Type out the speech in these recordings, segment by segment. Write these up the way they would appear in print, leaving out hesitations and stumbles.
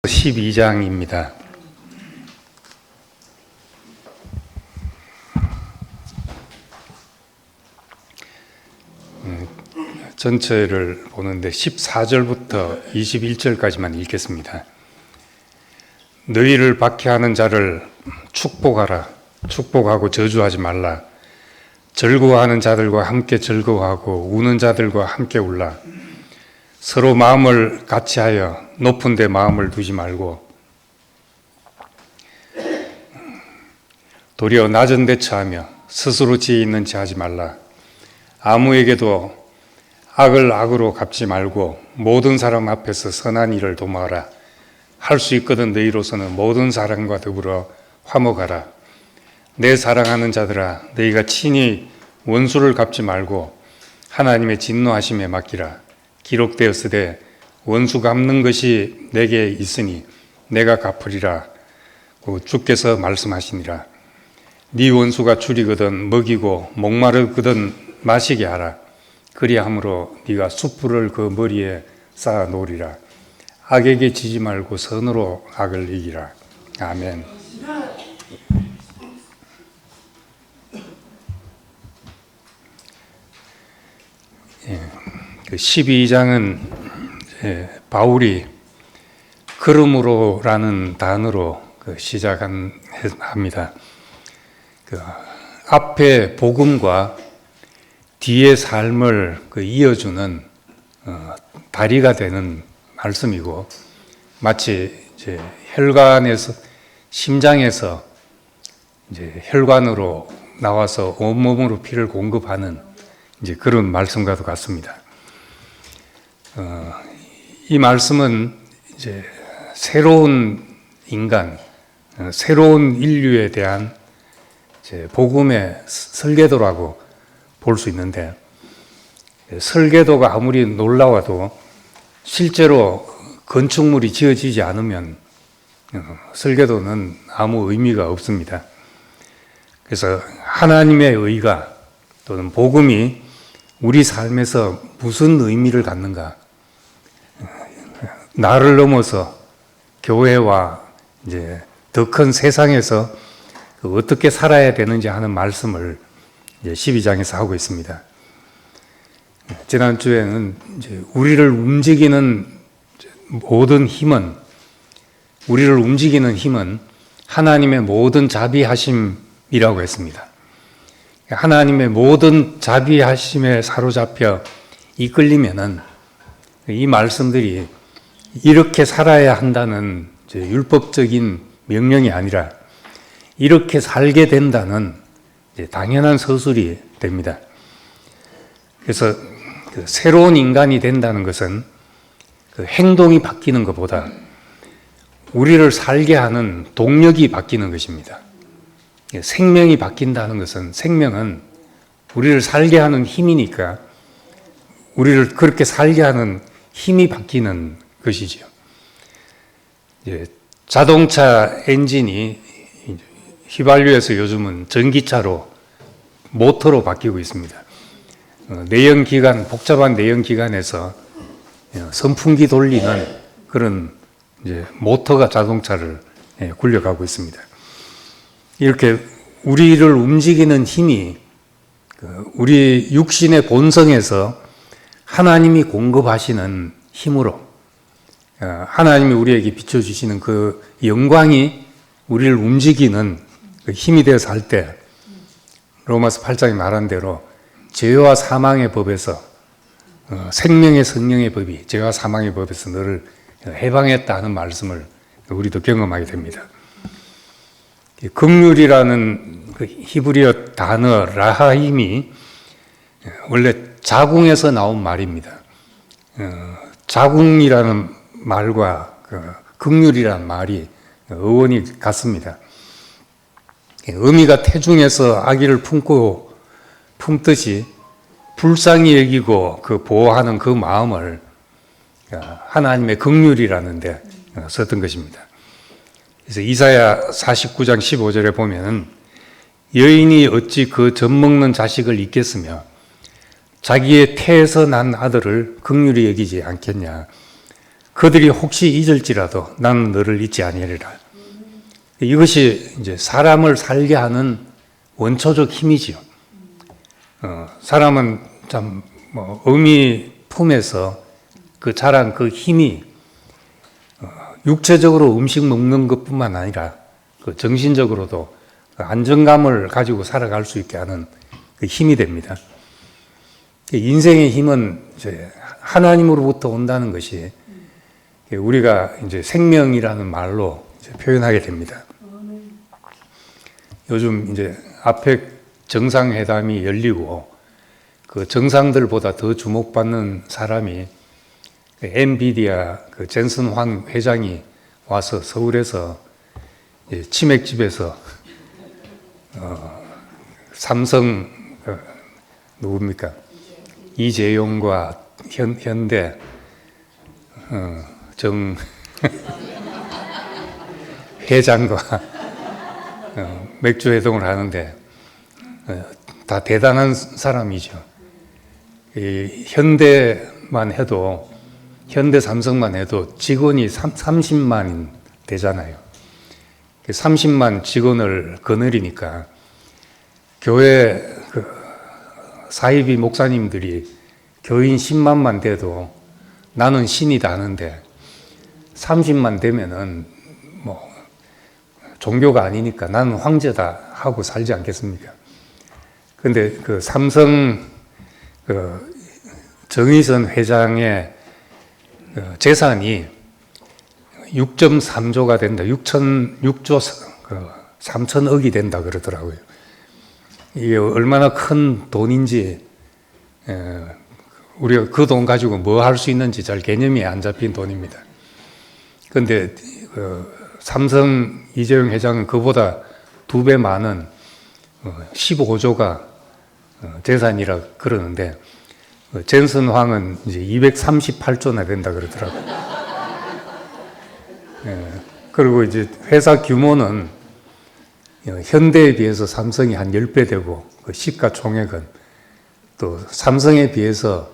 12장입니다. 전체를 보는데 14절부터 21절까지만 읽겠습니다. 너희를 박해하는 자를 축복하라. 축복하고 저주하지 말라. 즐거워하는 자들과 함께 즐거워하고 우는 자들과 함께 울라. 서로 마음을 같이하여 높은 데 마음을 두지 말고 도리어 낮은 데 처하며 스스로 지혜 있는 체 하지 말라. 아무에게도 악을 악으로 갚지 말고 모든 사람 앞에서 선한 일을 도모하라. 할 수 있거든 너희로서는 모든 사람과 더불어 화목하라. 내 사랑하는 자들아, 너희가 친히 원수를 갚지 말고 하나님의 진노하심에 맡기라. 기록되었으되 원수 갚는 것이 내게 있으니 내가 갚으리라. 주께서 말씀하시니라. 네 원수가 줄이거든 먹이고 목마르거든 마시게 하라. 그리함으로 네가 숯불을 그 머리에 쌓아 놓으리라. 악에게 지지 말고 선으로 악을 이기라. 아멘. 그 12장은 바울이 그러므로라는 단어로 시작합니다. 그 앞에 복음과 뒤의 삶을 이어주는 다리가 되는 말씀이고, 마치 이제 혈관에서 심장에서 이제 혈관으로 나와서 온몸으로 피를 공급하는 이제 그런 말씀과도 같습니다. 이 말씀은 이제 새로운 인간, 새로운 인류에 대한 이제 복음의 설계도라고 볼 수 있는데, 설계도가 아무리 놀라워도 실제로 건축물이 지어지지 않으면 설계도는 아무 의미가 없습니다. 그래서 하나님의 의가 또는 복음이 우리 삶에서 무슨 의미를 갖는가, 나를 넘어서 교회와 이제 더 큰 세상에서 어떻게 살아야 되는지 하는 말씀을 이제 12장에서 하고 있습니다. 지난주에는 이제 우리를 움직이는 힘은 하나님의 모든 자비하심이라고 했습니다. 하나님의 모든 자비하심에 사로잡혀 이끌리면은 이 말씀들이 이렇게 살아야 한다는 율법적인 명령이 아니라 이렇게 살게 된다는 당연한 서술이 됩니다. 그래서 새로운 인간이 된다는 것은 행동이 바뀌는 것보다 우리를 살게 하는 동력이 바뀌는 것입니다. 생명이 바뀐다는 것은, 생명은 우리를 살게 하는 힘이니까 우리를 그렇게 살게 하는 힘이 바뀌는 것이죠. 자동차 엔진이 휘발유에서 요즘은 전기차로 모터로 바뀌고 있습니다. 내연기관, 복잡한 내연기관에서 선풍기 돌리는 그런 이제 모터가 자동차를 굴려가고 있습니다. 이렇게 우리를 움직이는 힘이 우리 육신의 본성에서 하나님이 공급하시는 힘으로, 하나님이 우리에게 비춰주시는 그 영광이 우리를 움직이는 그 힘이 되어서 할 때, 로마서 8장에 말한 대로 죄와 사망의 법에서, 생명의 성령의 법이 죄와 사망의 법에서 너를 해방했다 하는 말씀을 우리도 경험하게 됩니다. 긍휼이라는 그 히브리어 단어 라하임이 원래 자궁에서 나온 말입니다. 자궁이라는 말과 긍휼이라는 말이 어원이 같습니다. 어미가 태중에서 아기를 품듯이 불쌍히 여기고 보호하는 그 마음을 하나님의 긍휼이라는 데 썼던 것입니다. 그래서 이사야 49장 15절에 보면 여인이 어찌 그 젖먹는 자식을 잊겠으며 자기의 태에서 난 아들을 긍휼히 여기지 않겠냐. 그들이 혹시 잊을지라도 나는 너를 잊지 아니하리라. 이것이 이제 사람을 살게 하는 원초적 힘이지요. 사람은 참 어미 품에서 그 자란 그 힘이 육체적으로 음식 먹는 것뿐만 아니라 그 정신적으로도 안정감을 가지고 살아갈 수 있게 하는 그 힘이 됩니다. 인생의 힘은 이제 하나님으로부터 온다는 것이 우리가 이제 생명이라는 말로 이제 표현하게 됩니다. 요즘 이제 아펙 정상회담이 열리고 그 정상들보다 더 주목받는 사람이 엔비디아 그 젠슨 황 회장이 와서 서울에서 치맥집에서 삼성 누굽니까? 이재용과 현대 정 회장과 맥주 회동을 하는데 다 대단한 사람이죠. 현대만 해도 현대 삼성만 해도 직원이 30만 되잖아요. 30만 직원을 거느리니까 교회 사이비 목사님들이 교인 10만만 돼도 나는 신이다 하는데 30만 되면은 뭐 종교가 아니니까 나는 황제다 하고 살지 않겠습니까? 근데 그 삼성 정의선 회장의 재산이 6.3조가 된다. 6조 3천억이 된다 그러더라고요. 이게 얼마나 큰 돈인지 우리가 그 돈 가지고 뭐 할 수 있는지 잘 개념이 안 잡힌 돈입니다. 그런데 삼성 이재용 회장은 그보다 2배 많은 15조가 재산이라 그러는데 젠슨 황은 이제 238조나 된다 그러더라고요. 그리고 이제 회사 규모는 현대에 비해서 삼성이 한 10배 되고 그 시가총액은 또 삼성에 비해서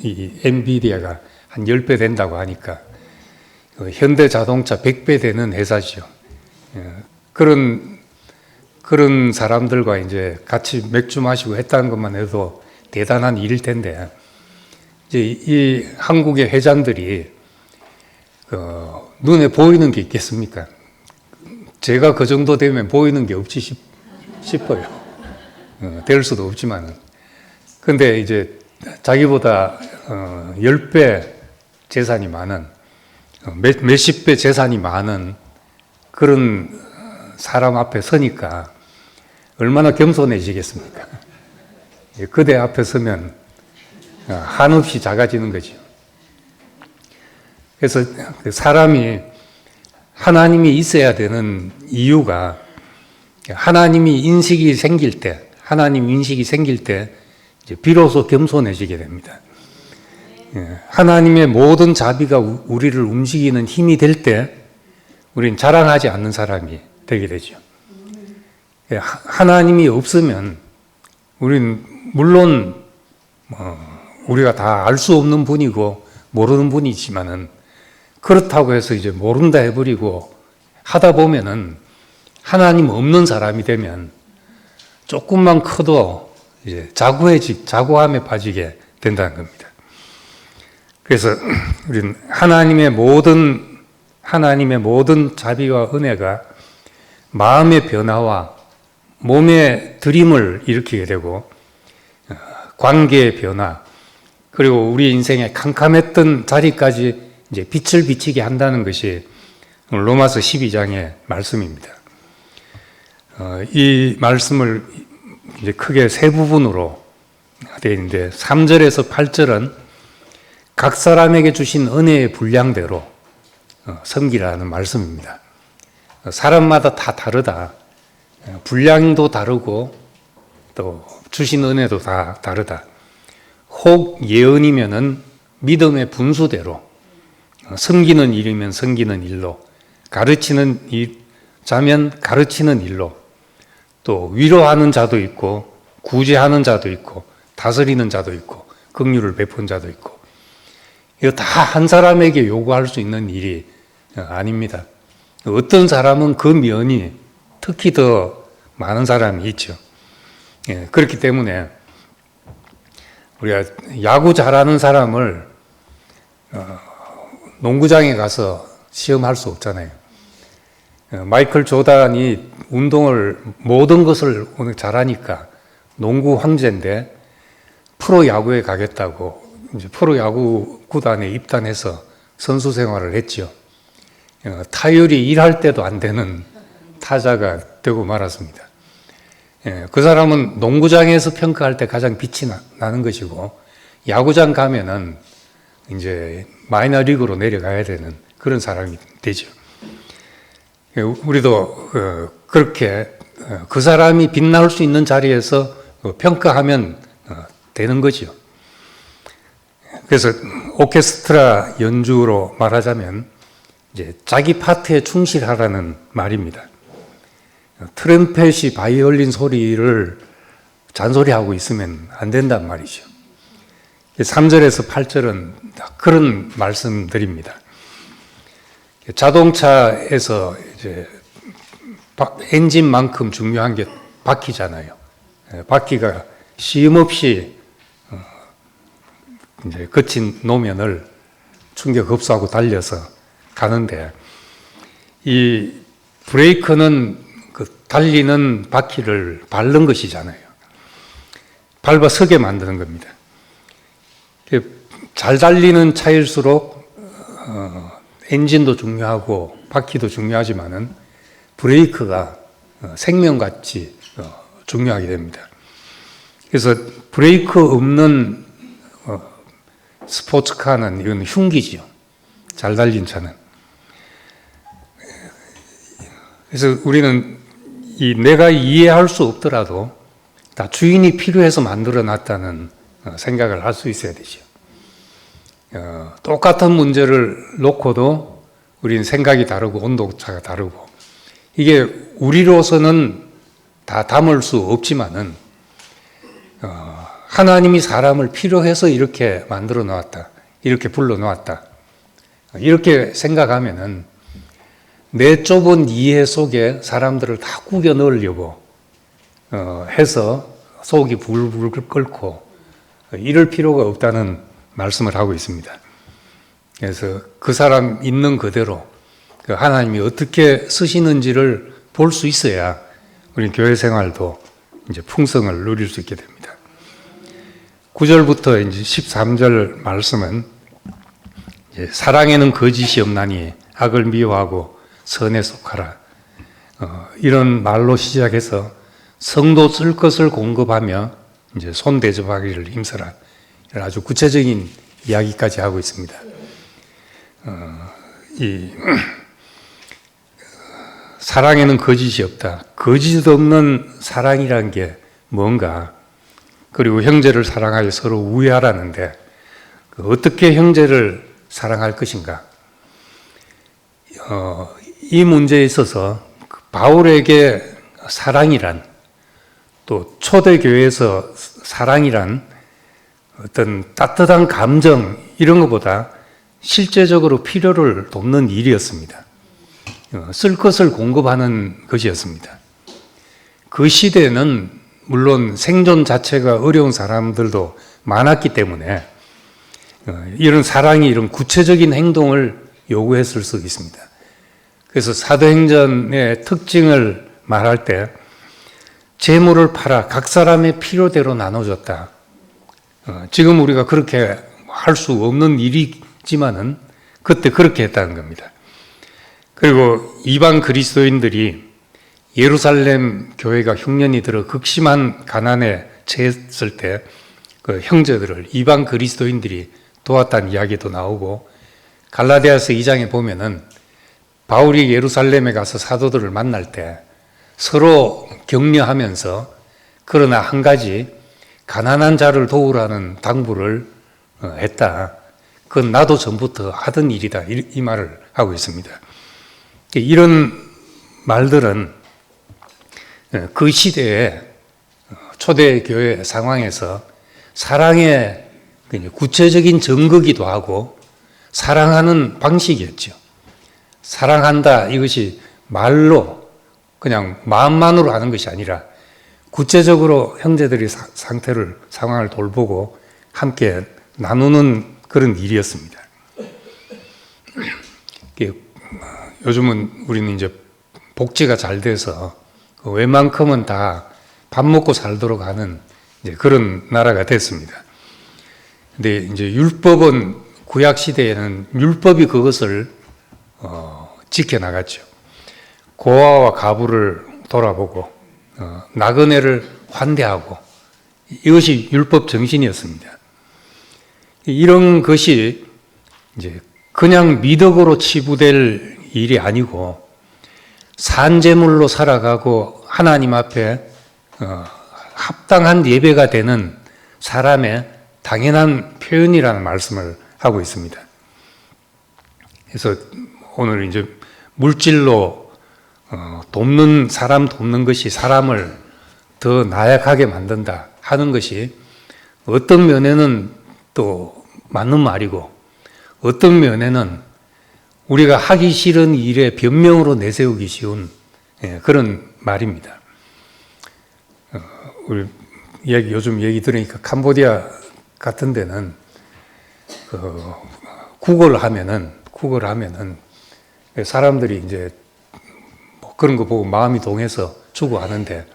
이 엔비디아가 한 10배 된다고 하니까 현대 자동차 100배 되는 회사죠. 그런 사람들과 이제 같이 맥주 마시고 했다는 것만 해도 대단한 일일 텐데, 이제 이 한국의 회장들이 눈에 보이는 게 있겠습니까? 제가 그 정도 되면 보이는 게 없지 싶어요. 될 수도 없지만은. 근데 이제 자기보다 10배 재산이 많은, 몇십 배 재산이 많은 그런 사람 앞에 서니까 얼마나 겸손해지겠습니까? 그대 앞에 서면 한없이 작아지는 거죠. 그래서 사람이 하나님이 있어야 되는 이유가 하나님 인식이 생길 때 이제 비로소 겸손해지게 됩니다. 하나님의 모든 자비가 우리를 움직이는 힘이 될 때 우리는 자랑하지 않는 사람이 되게 되죠. 하나님이 없으면 우리는 물론 우리가 다 알 수 없는 분이고 모르는 분이지만은 그렇다고 해서 이제 모른다 해버리고 하다 보면은 하나님 없는 사람이 되면 조금만 커도 이제 자고함에 빠지게 된다는 겁니다. 그래서 우리는 하나님의 모든 자비와 은혜가 마음의 변화와 몸의 드림을 일으키게 되고 관계의 변화, 그리고 우리 인생의 캄캄했던 자리까지 이제 빛을 비치게 한다는 것이 로마서 12장의 말씀입니다. 이 말씀을 이제 크게 세 부분으로 되어 있는데 3절에서 8절은 각 사람에게 주신 은혜의 분량대로 섬기라는 말씀입니다. 사람마다 다 다르다. 분량도 다르고 또 주신 은혜도 다 다르다. 혹 예언이면은 믿음의 분수대로, 섬기는 일이면 섬기는 일로, 가르치는 자면 가르치는 일로, 또 위로하는 자도 있고 구제하는 자도 있고 다스리는 자도 있고 긍휼을 베푼 자도 있고, 이거 다 한 사람에게 요구할 수 있는 일이 아닙니다. 어떤 사람은 그 면이 특히 더 많은 사람이 있죠. 그렇기 때문에 우리가 야구 잘하는 사람을 농구장에 가서 시험할 수 없잖아요. 마이클 조단이 운동을 모든 것을 오늘 잘하니까 농구 황제인데 프로야구에 가겠다고 이제 프로야구 구단에 입단해서 선수 생활을 했죠. 타율이 1할 때도 안 되는 타자가 되고 말았습니다. 그 사람은 농구장에서 평가할 때 가장 빛이 나는 것이고 야구장 가면은 이제 마이너리그로 내려가야 되는 그런 사람이 되죠. 우리도 그렇게 그 사람이 빛날 수 있는 자리에서 평가하면 되는 거죠. 그래서 오케스트라 연주로 말하자면 이제 자기 파트에 충실하라는 말입니다. 트럼펫이 바이올린 소리를 잔소리하고 있으면 안 된단 말이죠. 3절에서 8절은 그런 말씀들입니다. 자동차에서 이제 엔진만큼 중요한 게 바퀴잖아요. 바퀴가 쉼 없이 이제 거친 노면을 충격 흡수하고 달려서 가는데 이 브레이크는 그 달리는 바퀴를 밟는 것이잖아요. 밟아 서게 만드는 겁니다. 잘 달리는 차일수록 엔진도 중요하고 바퀴도 중요하지만은 브레이크가 생명같이 중요하게 됩니다. 그래서 브레이크 없는 스포츠카는 이건 흉기지요. 잘 달린 차는. 그래서 우리는 내가 이해할 수 없더라도 다 주인이 필요해서 만들어 놨다는 생각을 할 수 있어야 되죠. 똑같은 문제를 놓고도 우리는 생각이 다르고 온도차가 다르고 이게 우리로서는 다 담을 수 없지만은 하나님이 사람을 필요해서 이렇게 만들어 놓았다. 이렇게 불러 놓았다. 이렇게 생각하면은 내 좁은 이해 속에 사람들을 다 구겨 넣으려고 해서 속이 불불 끓고 이럴 필요가 없다는 말씀을 하고 있습니다. 그래서 그 사람 있는 그대로 하나님이 어떻게 쓰시는지를 볼 수 있어야 우리 교회 생활도 이제 풍성을 누릴 수 있게 됩니다. 9절부터 이제 13절 말씀은 이제 사랑에는 거짓이 없나니 악을 미워하고 선에 속하라. 이런 말로 시작해서 성도 쓸 것을 공급하며 이제 손 대접하기를 힘써라. 아주 구체적인 이야기까지 하고 있습니다. 이 사랑에는 거짓이 없다. 거짓 없는 사랑이란 게 뭔가? 그리고 형제를 사랑하여 서로 우애하라는데 어떻게 형제를 사랑할 것인가? 이 문제에 있어서 바울에게 사랑이란 또 초대교회에서 사랑이란 어떤 따뜻한 감정 이런 것보다 실제적으로 필요를 돕는 일이었습니다. 쓸 것을 공급하는 것이었습니다. 그 시대에는 물론 생존 자체가 어려운 사람들도 많았기 때문에 이런 사랑이 이런 구체적인 행동을 요구했을 수 있습니다. 그래서 사도행전의 특징을 말할 때 재물을 팔아 각 사람의 필요대로 나눠줬다. 지금 우리가 그렇게 할 수 없는 일이지만은 그때 그렇게 했다는 겁니다. 그리고 이방 그리스도인들이 예루살렘 교회가 흉년이 들어 극심한 가난에 처했을 때 그 형제들을 이방 그리스도인들이 도왔다는 이야기도 나오고 갈라디아서 2장에 보면은 바울이 예루살렘에 가서 사도들을 만날 때 서로 격려하면서 그러나 한 가지 가난한 자를 도우라는 당부를 했다. 그건 나도 전부터 하던 일이다. 이 말을 하고 있습니다. 이런 말들은 그 시대의 초대교회 상황에서 사랑의 구체적인 증거기도 하고 사랑하는 방식이었죠. 사랑한다 이것이 말로 그냥 마음만으로 하는 것이 아니라 구체적으로 형제들이 상황을 돌보고 함께 나누는 그런 일이었습니다. 요즘은 우리는 이제 복지가 잘 돼서 웬만큼은 다 밥 먹고 살도록 하는 이제 그런 나라가 됐습니다. 근데 이제 율법은 구약 시대에는 율법이 그것을 지켜나갔죠. 고아와 가부를 돌아보고 나그네를 환대하고 이것이 율법 정신이었습니다. 이런 것이 이제 그냥 미덕으로 치부될 일이 아니고 산제물로 살아가고 하나님 앞에 합당한 예배가 되는 사람의 당연한 표현이라는 말씀을 하고 있습니다. 그래서 오늘 이제 물질로 돕는 사람 돕는 것이 사람을 더 나약하게 만든다 하는 것이 어떤 면에는 또 맞는 말이고 어떤 면에는 우리가 하기 싫은 일에 변명으로 내세우기 쉬운 그런 말입니다. 우리 요즘 얘기 들으니까 캄보디아 같은 데는 구걸을 하면은 사람들이 이제 뭐 그런 거 보고 마음이 동해서 주고 하는데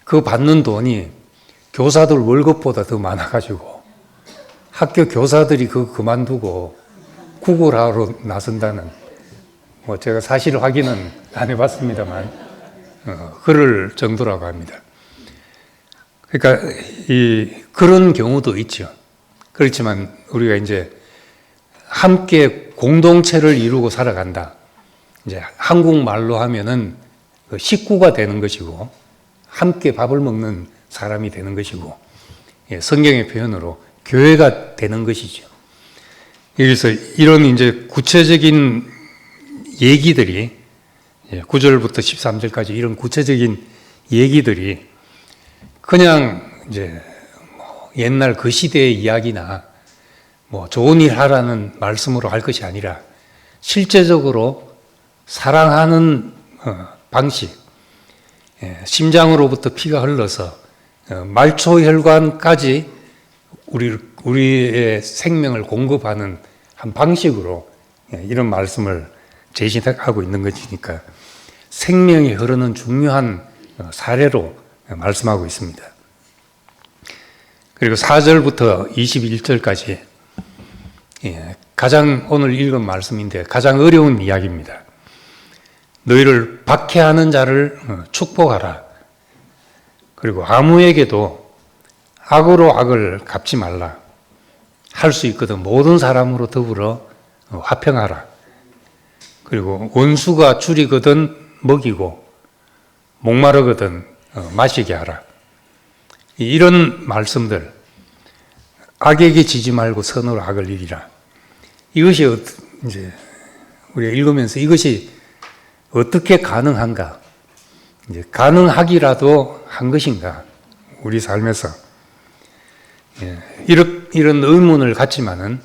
그 받는 돈이 교사들 월급보다 더 많아가지고 학교 교사들이 그거 그만두고 구걸하러 나선다는, 뭐 제가 사실 확인은 안 해봤습니다만 그럴 정도라고 합니다. 그러니까 그런 경우도 있죠. 그렇지만 우리가 이제 함께 공동체를 이루고 살아간다. 이제 한국말로 하면은 식구가 되는 것이고 함께 밥을 먹는 사람이 되는 것이고 성경의 표현으로 교회가 되는 것이죠. 여기서 이런 이제 구체적인 얘기들이 9절부터 13절까지 이런 구체적인 얘기들이 그냥 이제 옛날 그 시대의 이야기나 뭐 좋은 일 하라는 말씀으로 할 것이 아니라 실제적으로 사랑하는 방식, 심장으로부터 피가 흘러서 말초혈관까지 우리의 생명을 공급하는 한 방식으로 이런 말씀을 제시하고 있는 것이니까 생명이 흐르는 중요한 사례로 말씀하고 있습니다. 그리고 4절부터 21절까지 가장 오늘 읽은 말씀인데 가장 어려운 이야기입니다. 너희를 박해하는 자를 축복하라. 그리고 아무에게도 악으로 악을 갚지 말라. 할 수 있거든 모든 사람으로 더불어 화평하라. 그리고 원수가 줄이거든 먹이고 목마르거든 마시게 하라. 이런 말씀들, 악에게 지지 말고 선으로 악을 이기라. 이것이 이제 우리가 읽으면서 이것이 어떻게 가능한가? 이제 가능하기라도 한 것인가? 우리 삶에서 이런 의문을 갖지만은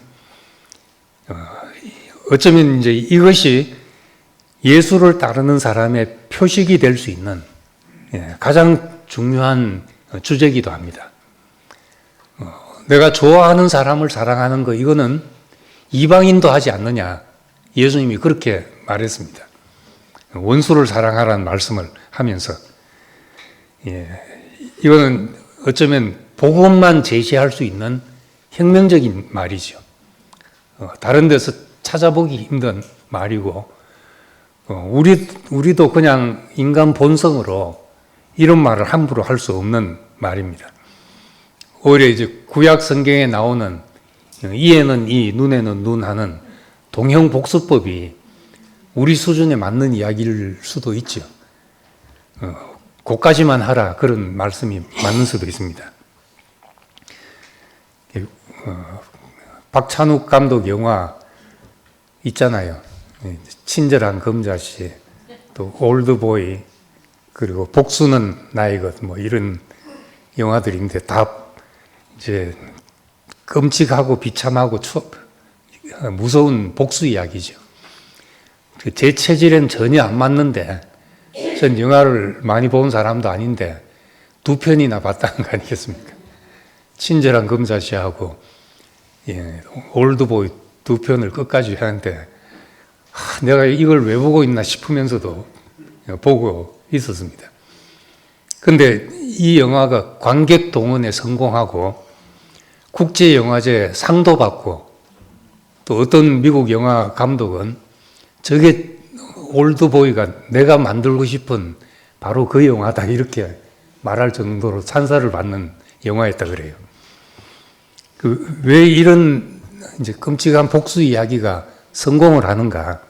어쩌면 이제 이것이 예수를 따르는 사람의 표식이 될 수 있는 가장 중요한 주제이기도 합니다. 내가 좋아하는 사람을 사랑하는 거 이거는 이방인도 하지 않느냐. 예수님이 그렇게 말했습니다. 원수를 사랑하라는 말씀을 하면서 이거는 어쩌면 복음만 제시할 수 있는 혁명적인 말이죠. 다른 데서 찾아보기 힘든 말이고 우리도 그냥 인간 본성으로 이런 말을 함부로 할 수 없는 말입니다. 오히려 이제 구약 성경에 나오는 이에는 이, 눈에는 눈 하는 동형복수법이 우리 수준에 맞는 이야기일 수도 있죠. 그까지만 하라 그런 말씀이 맞는 수도 있습니다. 박찬욱 감독 영화 있잖아요. 친절한 검자씨, 또 올드보이, 그리고 복수는 나의 것, 뭐 이런 영화들인데 다 이제 끔찍하고 비참하고 무서운 복수 이야기죠. 제 체질엔 전혀 안 맞는데, 전 영화를 많이 본 사람도 아닌데 2편이나 봤다는 거 아니겠습니까? 친절한 금자씨하고 올드보이 2편을 끝까지 하는데 내가 이걸 왜 보고 있나 싶으면서도 보고 있었습니다. 근데 이 영화가 관객 동원에 성공하고 국제영화제 상도 받고 또 어떤 미국 영화 감독은 저게 올드보이가 내가 만들고 싶은 바로 그 영화다 이렇게 말할 정도로 찬사를 받는 영화였다 그래요. 왜 이런 이제 끔찍한 복수 이야기가 성공을 하는가?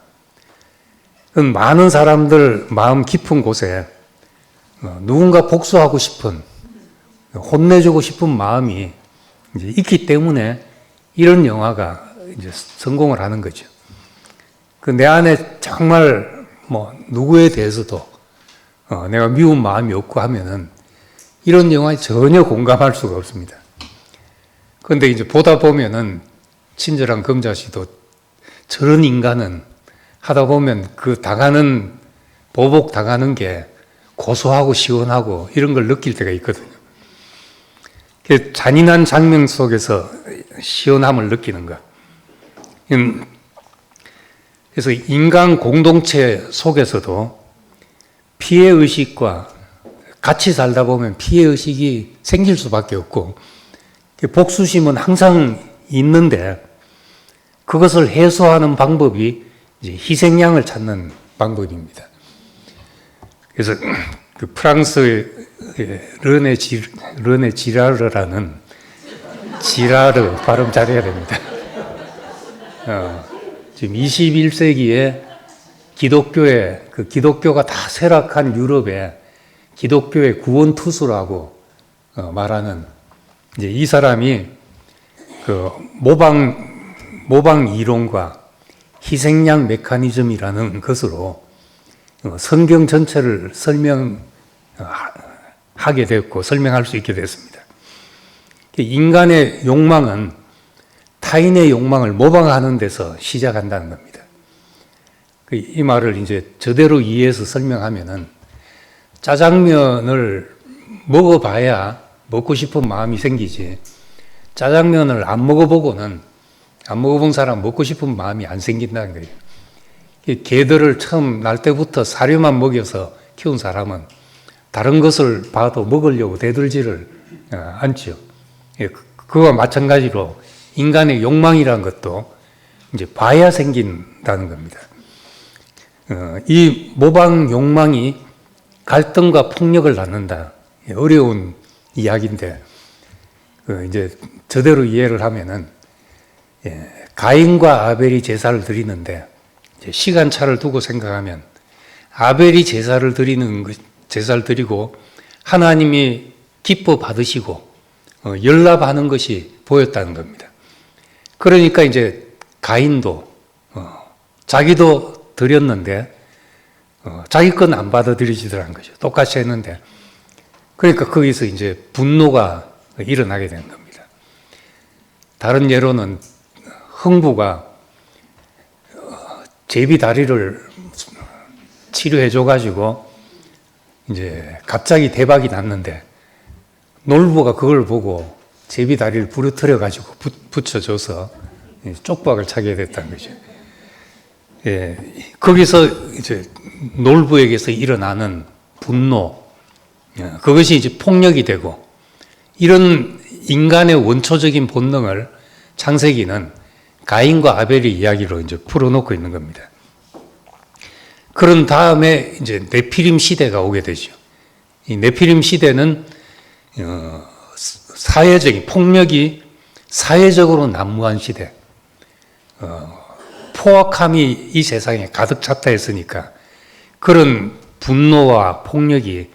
많은 사람들 마음 깊은 곳에 누군가 복수하고 싶은, 혼내주고 싶은 마음이 이제 있기 때문에 이런 영화가 이제 성공을 하는 거죠. 내 안에 정말 누구에 대해서도 내가 미운 마음이 없고 하면은 이런 영화에 전혀 공감할 수가 없습니다. 그런데 이제 보다 보면은 친절한 금자씨도 저런 인간은 하다 보면 그 당하는, 보복 당하는 게 고소하고 시원하고 이런 걸 느낄 때가 있거든요. 잔인한 장면 속에서 시원함을 느끼는 것. 그래서 인간 공동체 속에서도 피해의식과 같이 살다 보면 피해의식이 생길 수밖에 없고 복수심은 항상 있는데 그것을 해소하는 방법이 이제 희생양을 찾는 방법입니다. 그래서 그 프랑스의 르네 지라르라는 지라르 발음 잘해야 됩니다. 지금 21세기에 기독교가 다 쇠락한 유럽에 기독교의 구원투수라고 말하는 이제 이 사람이 그 모방 이론과 희생양 메커니즘이라는 것으로 성경 전체를 설명하게 됐고 설명할 수 있게 됐습니다. 인간의 욕망은 타인의 욕망을 모방하는 데서 시작한다는 겁니다. 이 말을 이제 저대로 이해해서 설명하면은 짜장면을 먹어봐야 먹고 싶은 마음이 생기지 짜장면을 안 먹어본 사람 먹고 싶은 마음이 안 생긴다는 거예요. 개들을 처음 날 때부터 사료만 먹여서 키운 사람은 다른 것을 봐도 먹으려고 대들지를 않죠. 그와 마찬가지로 인간의 욕망이라는 것도 이제 봐야 생긴다는 겁니다. 이 모방 욕망이 갈등과 폭력을 낳는다. 어려운 이야기인데, 이제 저대로 이해를 하면은, 가인과 아벨이 제사를 드리는데, 시간차를 두고 생각하면, 아벨이 제사를 드리고, 하나님이 기뻐 받으시고, 연락하는 것이 보였다는 겁니다. 그러니까 이제 가인도, 자기도 드렸는데, 자기 건 안 받아들이시더라는 거죠. 똑같이 했는데. 그러니까 거기서 이제 분노가 일어나게 된 겁니다. 다른 예로는 흥부가 제비 다리를 치료해줘가지고 이제 갑자기 대박이 났는데 놀부가 그걸 보고 제비 다리를 부러뜨려가지고 붙여줘서 쪽박을 차게 됐다는 거죠. 거기서 이제 놀부에게서 일어나는 분노, 그것이 이제 폭력이 되고 이런 인간의 원초적인 본능을 창세기는 가인과 아벨의 이야기로 이제 풀어놓고 있는 겁니다. 그런 다음에 이제 네피림 시대가 오게 되죠. 이 네피림 시대는 사회적인 폭력이 사회적으로 난무한 시대, 포악함이 이 세상에 가득 찼다 했으니까 그런 분노와 폭력이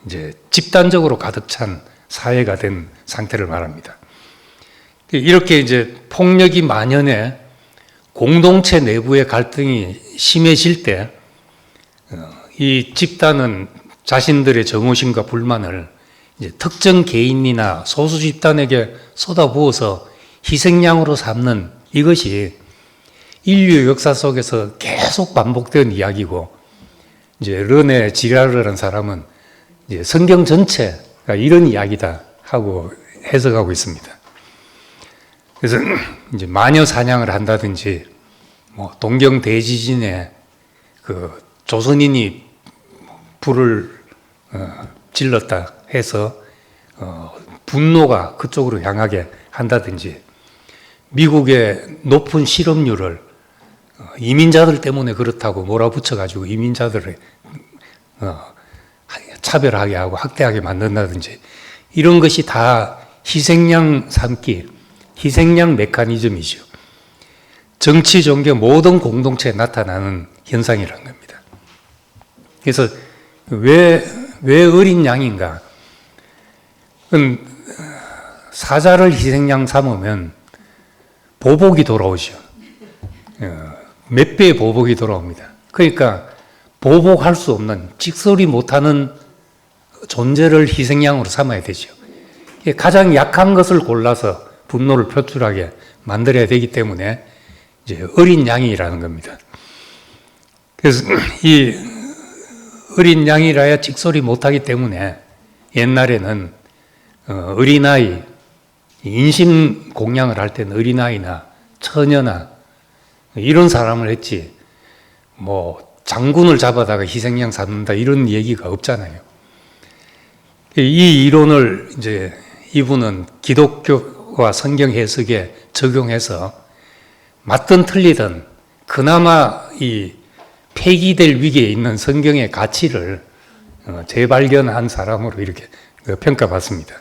이제 집단적으로 가득 찬 사회가 된 상태를 말합니다. 이렇게 이제 폭력이 만연해 공동체 내부의 갈등이 심해질 때 이 집단은 자신들의 정오심과 불만을 이제 특정 개인이나 소수 집단에게 쏟아부어서 희생양으로 삼는 이것이 인류 역사 속에서 계속 반복된 이야기고, 이제 르네 지라르라는 사람은 이제 성경 전체가 이런 이야기다 하고 해석하고 있습니다. 그래서 이제 마녀 사냥을 한다든지, 뭐 동경 대지진에 그 조선인이 불을 질렀다 해서 분노가 그쪽으로 향하게 한다든지, 미국의 높은 실업률을 이민자들 때문에 그렇다고 몰아붙여가지고 이민자들을 차별하게 하고 학대하게 만든다든지, 이런 것이 다 희생양 삼기, 희생양 메커니즘이죠. 정치, 종교 모든 공동체에 나타나는 현상이라는 겁니다. 그래서 왜 어린 양인가? 사자를 희생양 삼으면 보복이 돌아오죠. 몇 배의 보복이 돌아옵니다. 그러니까 보복할 수 없는, 찍소리 못하는 존재를 희생양으로 삼아야 되죠. 가장 약한 것을 골라서 분노를 표출하게 만들어야 되기 때문에 이제 어린 양이라는 겁니다. 그래서 이 어린 양이라야 찍소리 못하기 때문에 옛날에는 어린아이, 인신 공양을 할 때는 어린아이나 처녀나 이런 사람을 했지, 뭐 장군을 잡아다가 희생양 삼는다 이런 얘기가 없잖아요. 이 이론을 이제 이분은 기독교와 성경 해석에 적용해서 맞든 틀리든 그나마 이 폐기될 위기에 있는 성경의 가치를 재발견한 사람으로 이렇게 평가받습니다.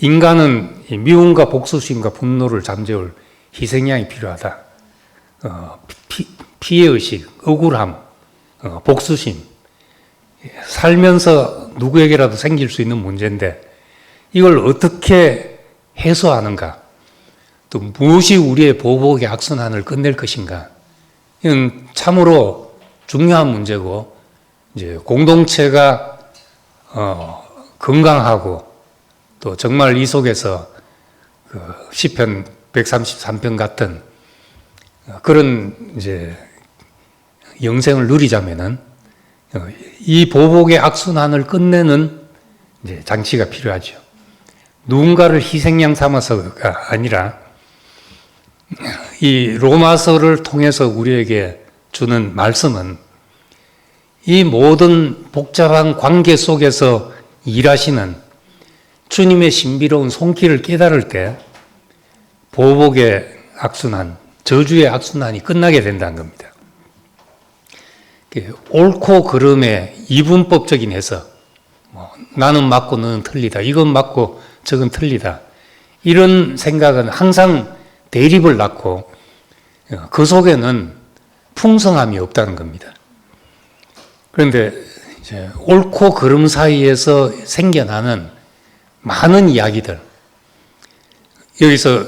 인간은 미움과 복수심과 분노를 잠재울 희생양이 필요하다. 피해의식, 억울함, 복수심, 살면서 누구에게라도 생길 수 있는 문제인데 이걸 어떻게 해소하는가? 또 무엇이 우리의 보복의 악순환을 끝낼 것인가? 이건 참으로 중요한 문제고, 이제 공동체가 건강하고 또 정말 이 속에서 그 시편 133편 같은 그런 이제 영생을 누리자면은 이 보복의 악순환을 끝내는 이제 장치가 필요하죠. 누군가를 희생양 삼아서가 아니라 이 로마서를 통해서 우리에게 주는 말씀은 이 모든 복잡한 관계 속에서 일하시는 주님의 신비로운 손길을 깨달을 때 보복의 악순환, 저주의 악순환이 끝나게 된다는 겁니다. 옳고 그름의 이분법적인 해석, 나는 맞고 너는 틀리다, 이건 맞고 저건 틀리다, 이런 생각은 항상 대립을 낳고 그 속에는 풍성함이 없다는 겁니다. 그런데 이제 옳고 그름 사이에서 생겨나는 많은 이야기들, 여기서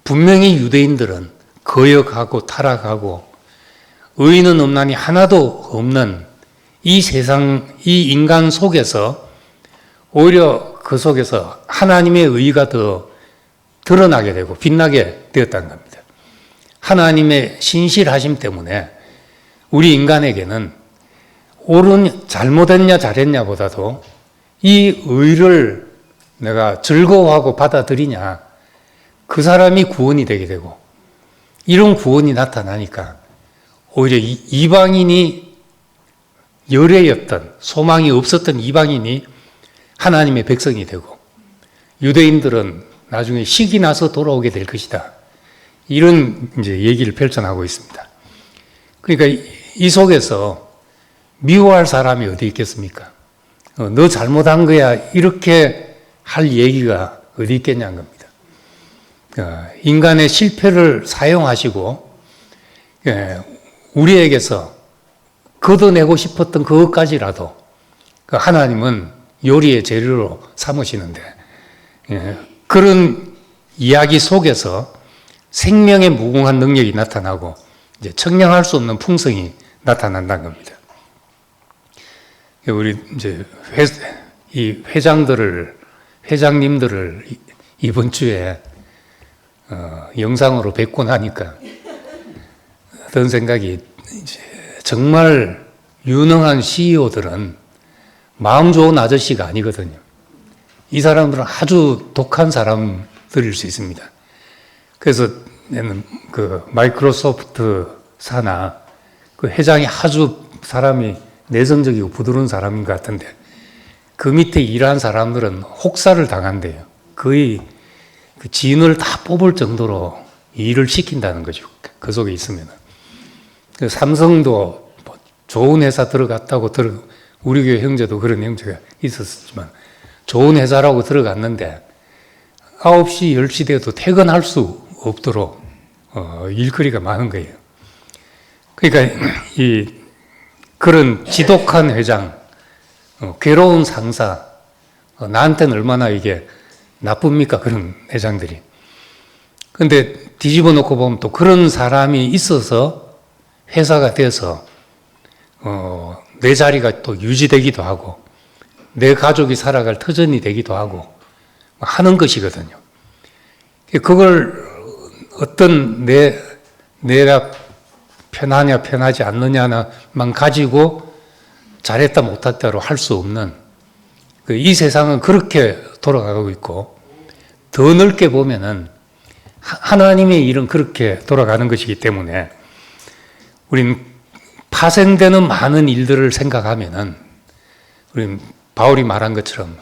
분명히 유대인들은 거역하고 타락하고 의인은 없나니 하나도 없는 이 세상, 이 인간 속에서 오히려 그 속에서 하나님의 의가 더 드러나게 되고 빛나게 되었다는 겁니다. 하나님의 신실하심 때문에 우리 인간에게는 옳은, 잘못했냐 잘했냐 보다도 이 의를 내가 즐거워하고 받아들이냐, 그 사람이 구원이 되게 되고, 이런 구원이 나타나니까 오히려 이방인이 열애였던, 소망이 없었던 이방인이 하나님의 백성이 되고, 유대인들은 나중에 식이 나서 돌아오게 될 것이다, 이런 이제 얘기를 펼쳐나가고 있습니다. 그러니까 이 속에서 미워할 사람이 어디 있겠습니까? 너 잘못한 거야, 이렇게 할 얘기가 어디 있겠냐는 겁니다. 인간의 실패를 사용하시고 우리에게서 걷어내고 싶었던 그것까지라도 하나님은 요리의 재료로 삼으시는데, 그런 이야기 속에서 생명의 무궁한 능력이 나타나고 이제 청량할 수 없는 풍성이 나타난다는 겁니다. 우리 이제 이 회장님들을 이번 주에 영상으로 뵙고 나니까 어떤 생각이, 이제 정말 유능한 CEO들은 마음 좋은 아저씨가 아니거든요. 이 사람들은 아주 독한 사람들일 수 있습니다. 그래서 나는 그 마이크로소프트 사나 그 회장이 아주 사람이 내성적이고 부드러운 사람인 것 같은데, 그 밑에 일하는 사람들은 혹사를 당한대요. 거의 그 진을 다 뽑을 정도로 일을 시킨다는 거죠. 그 속에 있으면. 삼성도 뭐 좋은 회사 들어갔다고 우리 교회 형제도 그런 형제가 있었지만, 좋은 회사라고 들어갔는데 9시, 10시 돼도 퇴근할 수 없도록 일거리가 많은 거예요. 그러니까 그런 지독한 회장, 괴로운 상사, 나한테는 얼마나 이게 나쁩니까? 그런 회장들이. 근데 뒤집어 놓고 보면 또 그런 사람이 있어서 회사가 돼서 내 자리가 또 유지되기도 하고 내 가족이 살아갈 터전이 되기도 하고 하는 것이거든요. 그걸 어떤 내가 편하냐 편하지 않느냐만 가지고 잘했다 못했다로 할 수 없는, 이 세상은 그렇게 돌아가고 있고, 더 넓게 보면은 하나님의 일은 그렇게 돌아가는 것이기 때문에 우린 파생되는 많은 일들을 생각하면은, 우린 바울이 말한 것처럼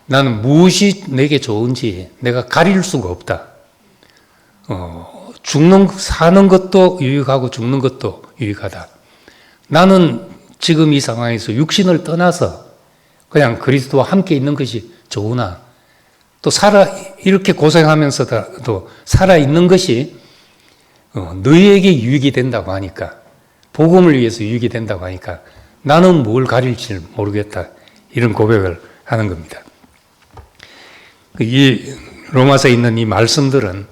나는 무엇이 내게 좋은지 내가 가릴 수가 없다. 사는 것도 유익하고 죽는 것도 유익하다. 나는 지금 이 상황에서 육신을 떠나서 그냥 그리스도와 함께 있는 것이 좋으나, 또 이렇게 고생하면서도 살아있는 것이 너희에게 유익이 된다고 하니까, 복음을 위해서 유익이 된다고 하니까 나는 뭘 가릴지 모르겠다. 이런 고백을 하는 겁니다. 이 로마서에 있는 이 말씀들은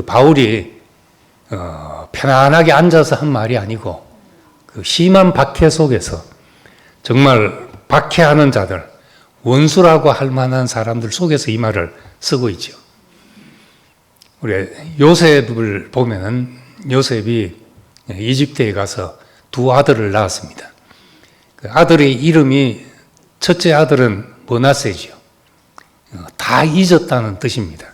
바울이 편안하게 앉아서 한 말이 아니고, 그 심한 박해 속에서 정말 박해하는 자들, 원수라고 할 만한 사람들 속에서 이 말을 쓰고 있죠. 우리 요셉을 보면은, 요셉이 이집트에 가서 두 아들을 낳았습니다. 그 아들의 이름이, 첫째 아들은 므낫세지요. 다 잊었다는 뜻입니다.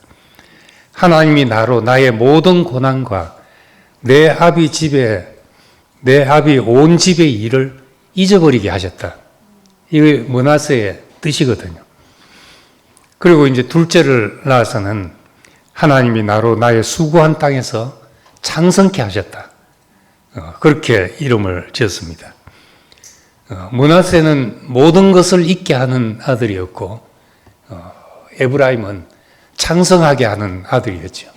하나님이 나로 나의 모든 고난과 내 아비 온 집의 일을 잊어버리게 하셨다. 이게 므낫세의 뜻이거든요. 그리고 이제 둘째를 낳아서는 하나님이 나로 나의 수고한 땅에서 창성케 하셨다. 그렇게 이름을 지었습니다. 므낫세는 모든 것을 잊게 하는 아들이었고, 에브라임은 창성하게 하는 아들이었죠.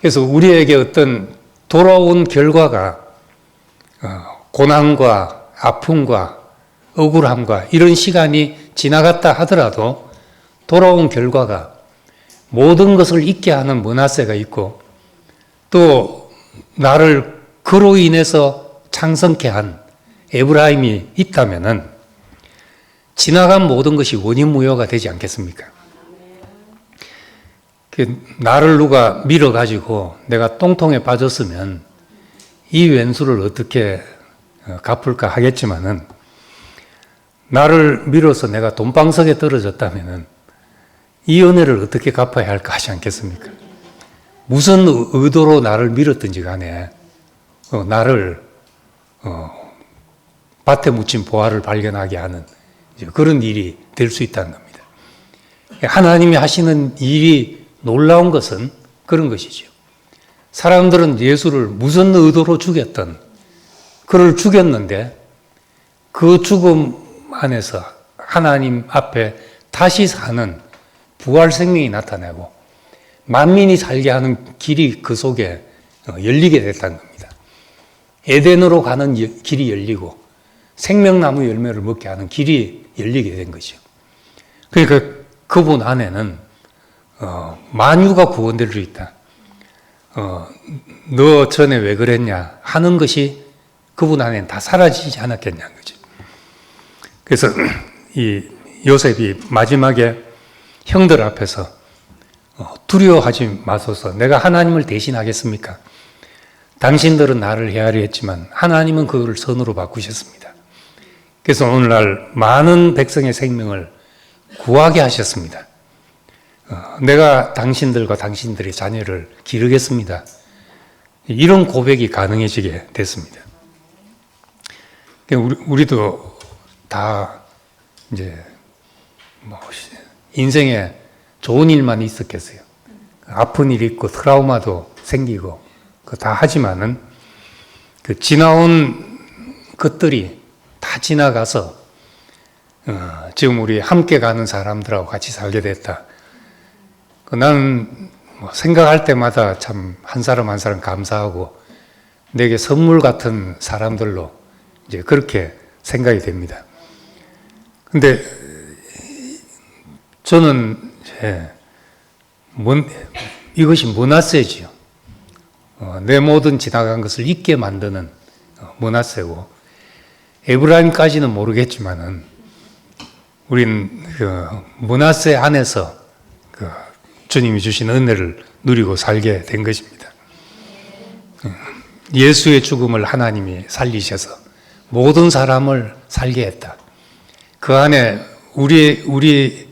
그래서 우리에게 어떤 돌아온 결과가 고난과 아픔과 억울함과 이런 시간이 지나갔다 하더라도 돌아온 결과가 모든 것을 잊게 하는 므낫세가 있고, 또 나를 그로 인해서 창성케 한 에브라임이 있다면은 지나간 모든 것이 원인무효가 되지 않겠습니까? 나를 누가 밀어가지고 내가 똥통에 빠졌으면 이 왼수를 어떻게 갚을까 하겠지만은, 나를 밀어서 내가 돈방석에 떨어졌다면은 이 은혜를 어떻게 갚아야 할까 하지 않겠습니까? 무슨 의도로 나를 밀었든지 간에 나를 밭에 묻힌 보화를 발견하게 하는 그런 일이 될 수 있다는 겁니다. 하나님이 하시는 일이 놀라운 것은 그런 것이죠. 사람들은 예수를 무슨 의도로 죽였던, 그를 죽였는데 그 죽음 안에서 하나님 앞에 다시 사는 부활 생명이 나타나고 만민이 살게 하는 길이 그 속에 열리게 됐다는 겁니다. 에덴으로 가는 길이 열리고 생명나무 열매를 먹게 하는 길이 열리게 된 거죠. 그러니까 그분 안에는 만유가 구원될 수 있다. 너 전에 왜 그랬냐 하는 것이 그분 안에는 다 사라지지 않았겠냐는 거죠. 그래서 이 요셉이 마지막에 형들 앞에서 두려워하지 마소서. 내가 하나님을 대신하겠습니까? 당신들은 나를 헤아려 했지만 하나님은 그걸 선으로 바꾸셨습니다. 그래서 오늘날 많은 백성의 생명을 구하게 하셨습니다. 내가 당신들과 당신들의 자녀를 기르겠습니다. 이런 고백이 가능해지게 됐습니다. 우리도 다 이제 인생에 좋은 일만 있었겠어요. 아픈 일이 있고 트라우마도 생기고 다 하지만은 그 지나온 것들이 다 지나가서 지금 우리 함께 가는 사람들하고 같이 살게 됐다. 나는 생각할 때마다 참 한 사람 한 사람 감사하고 내게 선물 같은 사람들로 이제 그렇게 생각이 됩니다. 근데 저는 이것이 문화세지요. 내 모든 지나간 것을 잊게 만드는 문화세고, 에브라임까지는 모르겠지만은 우린 그 문화세 안에서 그 주님이 주신 은혜를 누리고 살게 된 것입니다. 예수의 죽음을 하나님이 살리셔서 모든 사람을 살게 했다. 그 안에 우리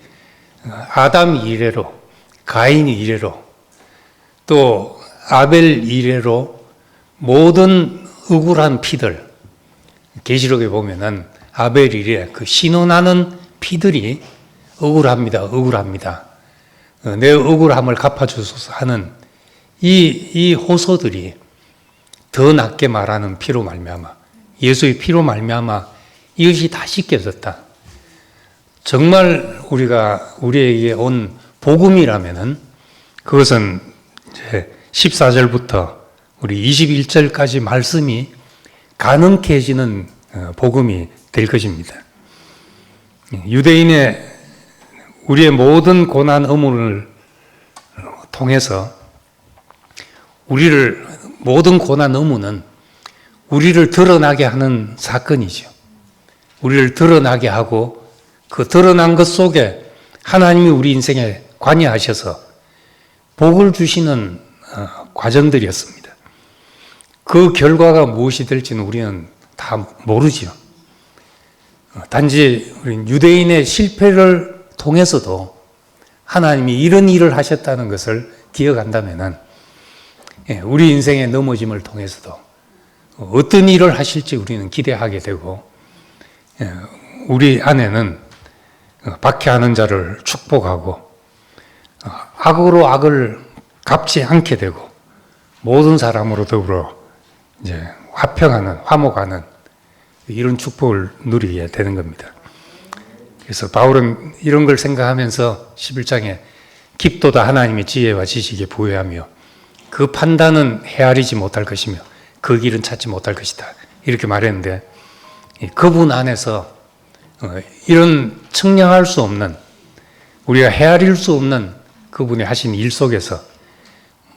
아담 이래로, 가인 이래로, 또 아벨 이래로 모든 억울한 피들, 계시록에 보면은 아벨 이래 그 신원하는 피들이 억울합니다. 내 억울함을 갚아주소서 하는 이 호소들이 더 낫게 말하는 피로 말미암아, 예수의 피로 말미암아 이것이 다 씻겨졌다. 정말 우리에게 온 복음이라면은 그것은 이제 14절부터 우리 21절까지 말씀이 가능케 해지는 복음이 될 것입니다. 유대인의 우리의 모든 고난 의문을 통해서 모든 고난 의문은 우리를 드러나게 하는 사건이죠. 우리를 드러나게 하고 그 드러난 것 속에 하나님이 우리 인생에 관여하셔서 복을 주시는 과정들이었습니다. 그 결과가 무엇이 될지는 우리는 다 모르죠. 단지 유대인의 실패를 통해서도 하나님이 이런 일을 하셨다는 것을 기억한다면 우리 인생의 넘어짐을 통해서도 어떤 일을 하실지 우리는 기대하게 되고, 우리 안에는 박해하는 자를 축복하고 악으로 악을 갚지 않게 되고 모든 사람으로 더불어 이제 화목하는 이런 축복을 누리게 되는 겁니다. 그래서 바울은 이런 걸 생각하면서 11장에 깊도다 하나님의 지혜와 지식에 부여하며 그 판단은 헤아리지 못할 것이며 그 길은 찾지 못할 것이다, 이렇게 말했는데, 그분 안에서 이런 측량할 수 없는, 우리가 헤아릴 수 없는 그분이 하신 일 속에서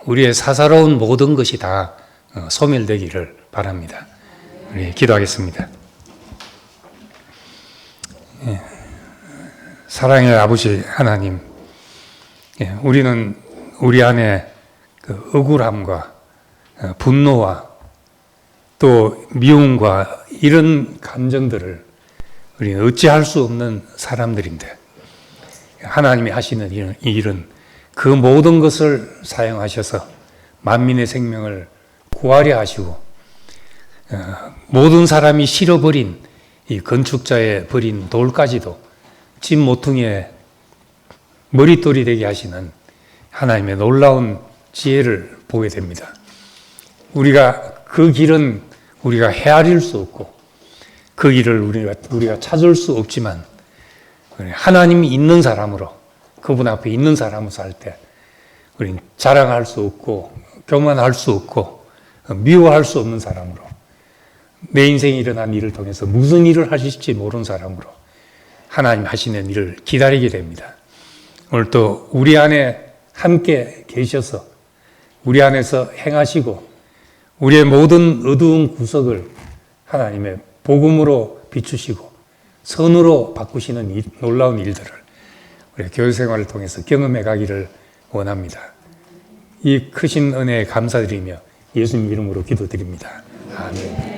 우리의 사사로운 모든 것이 다 소멸되기를 바랍니다. 우리 기도하겠습니다. 사랑의 아버지 하나님, 우리는 우리 안에 그 억울함과 분노와 또 미움과 이런 감정들을 우리는 어찌할 수 없는 사람들인데, 하나님이 하시는 이 일은 그 모든 것을 사용하셔서 만민의 생명을 구하려 하시고, 모든 사람이 실어버린 이 건축자의 버린 돌까지도 집 모퉁이에 머릿돌이 되게 하시는 하나님의 놀라운 지혜를 보게 됩니다. 그 길은 우리가 헤아릴 수 없고 그 길을 우리가 찾을 수 없지만, 하나님이 있는 사람으로, 그분 앞에 있는 사람으로 살 때 우리는 자랑할 수 없고 교만할 수 없고 미워할 수 없는 사람으로, 내 인생에 일어난 일을 통해서 무슨 일을 하실지 모르는 사람으로 하나님 하시는 일을 기다리게 됩니다. 오늘 또 우리 안에 함께 계셔서 우리 안에서 행하시고 우리의 모든 어두운 구석을 하나님의 복음으로 비추시고 선으로 바꾸시는 놀라운 일들을 우리 교회 생활을 통해서 경험해 가기를 원합니다. 이 크신 은혜에 감사드리며 예수님 이름으로 기도드립니다. 아멘.